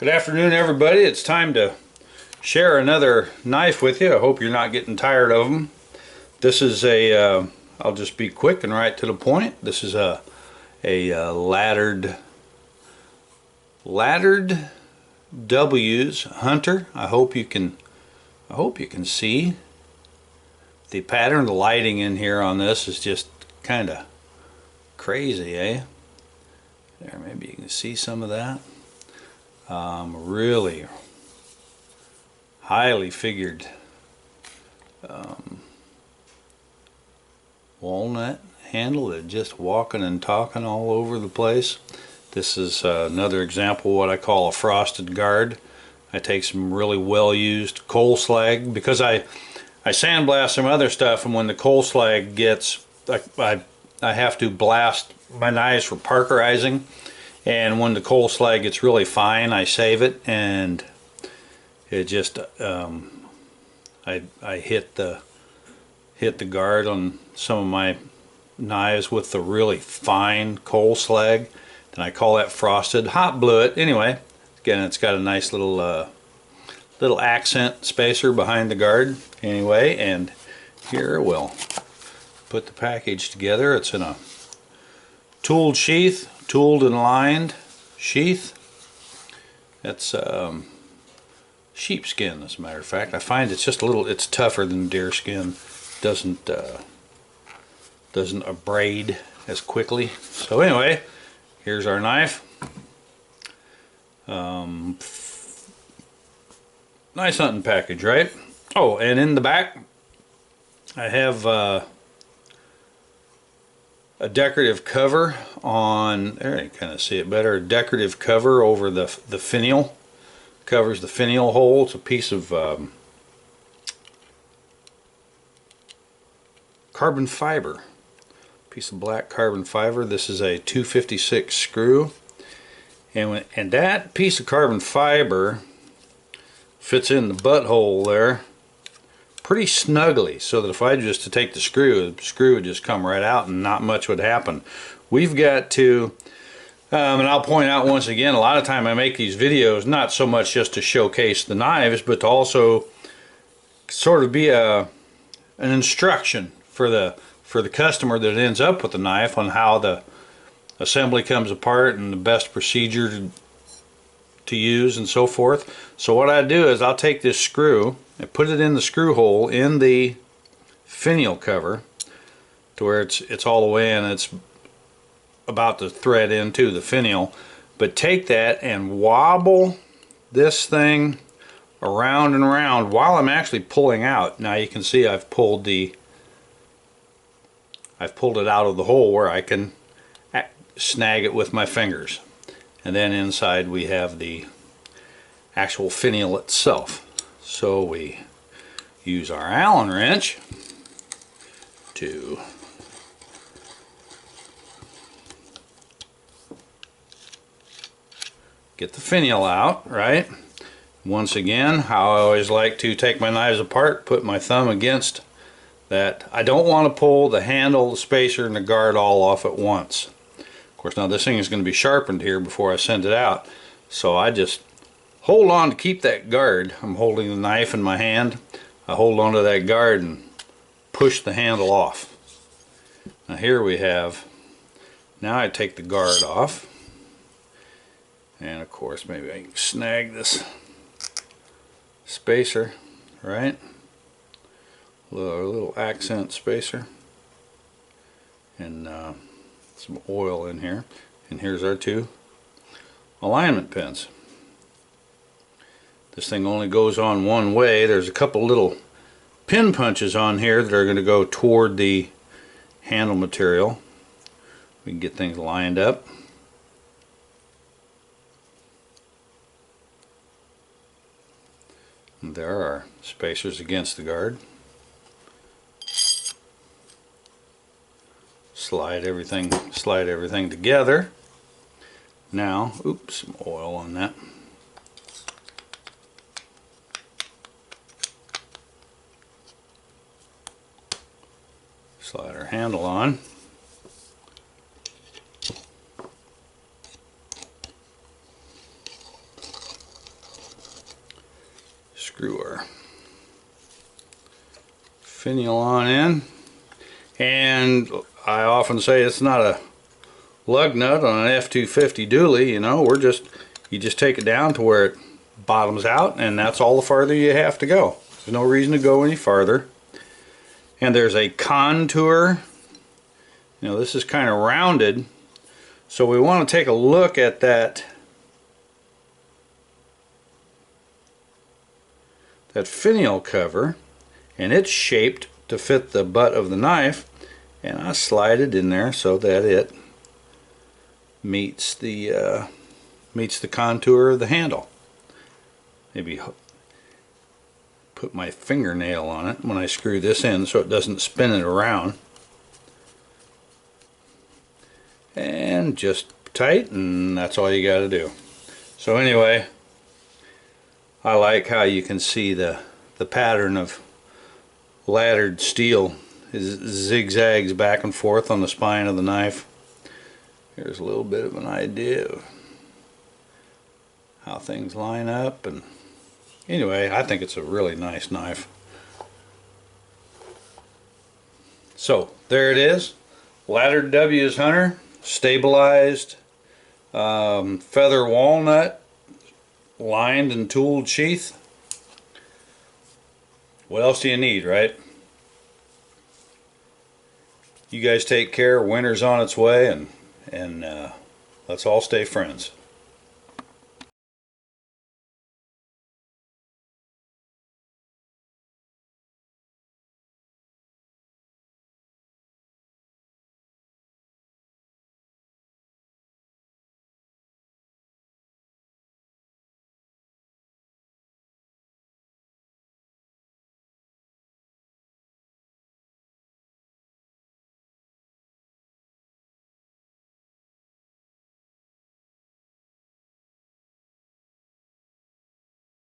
Good afternoon, everybody. It's time to share another knife with you. I hope you're not getting tired of them. This is I'll just be quick and right to the point. This is a laddered W's Hunter. I hope you can see the pattern. The lighting in here on this is just kind of crazy, eh? There, maybe you can see some of that. Really highly figured walnut handle that just walking and talking all over the place. This is another example of what I call a frosted guard. I take some really well used coal slag because I sandblast some other stuff, and when the coal slag gets, I have to blast my knives for parkerizing. And when the coal slag gets really fine, I save it, and it just I hit the guard on some of my knives with the really fine coal slag, and I call that frosted. Hot blew it anyway. Again, it's got a nice little little accent spacer behind the guard anyway. And here we'll put the package together. It's in a tooled sheath. Tooled and lined sheath. That's sheepskin, as a matter of fact. I find it's just a little, it's tougher than deer skin. Doesn't abrade as quickly. So anyway, here's our knife. Nice hunting package, right? Oh, and in the back I have a decorative cover on there. You kind of see it better. A decorative cover over the finial, covers the finial hole. It's a piece of carbon fiber, piece of black carbon fiber. This is a 256 screw, and that piece of carbon fiber fits in the butthole there pretty snugly, so that if I just to take the screw would just come right out and not much would happen. We've got to, and I'll point out once again, a lot of time I make these videos not so much just to showcase the knives, but to also sort of be an instruction for the customer that ends up with the knife on how the assembly comes apart and the best procedure to use and so forth. So what I do is I'll take this screw and put it in the screw hole in the finial cover to where it's all the way in. It's about to thread into the finial, but take that and wobble this thing around and around while I'm actually pulling out. Now you can see I've pulled it out of the hole where I can snag it with my fingers. And then inside we have the actual finial itself. So we use our Allen wrench to get the finial out, right? Once again, how I always like to take my knives apart, put my thumb against that. I don't want to pull the handle, the spacer, and the guard all off at once. Of course, now this thing is going to be sharpened here before I send it out, so I just hold on to keep that guard. I'm holding the knife in my hand. I hold on to that guard and push the handle off. Now here we have, now I take the guard off, and of course maybe I can snag this spacer, right? A little accent spacer, and some oil in here. And here's our two alignment pins. This thing only goes on one way. There's a couple little pin punches on here that are going to go toward the handle material. We can get things lined up. And there are spacers against the guard. Slide everything together. Now, oops, some oil on that. Slide our handle on. Screw our finial on in. And I often say it's not a lug nut on an F250 dually, you know, you just take it down to where it bottoms out, and that's all the farther you have to go. There's no reason to go any farther. And there's a contour. You know, this is kind of rounded, so we want to take a look at that finial cover, and it's shaped to fit the butt of the knife, and I slide it in there so that it meets the contour of the handle. Maybe put my fingernail on it when I screw this in so it doesn't spin it around. And just tight, and that's all you got to do. So anyway, I like how you can see the pattern of laddered steel. It zigzags back and forth on the spine of the knife. Here's a little bit of an idea of how things line up, and anyway, I think it's a really nice knife. So there it is, laddered W's Hunter, stabilized, feather walnut, lined and tooled sheath. What else do you need, right? You guys take care. Winter's on its way, and let's all stay friends.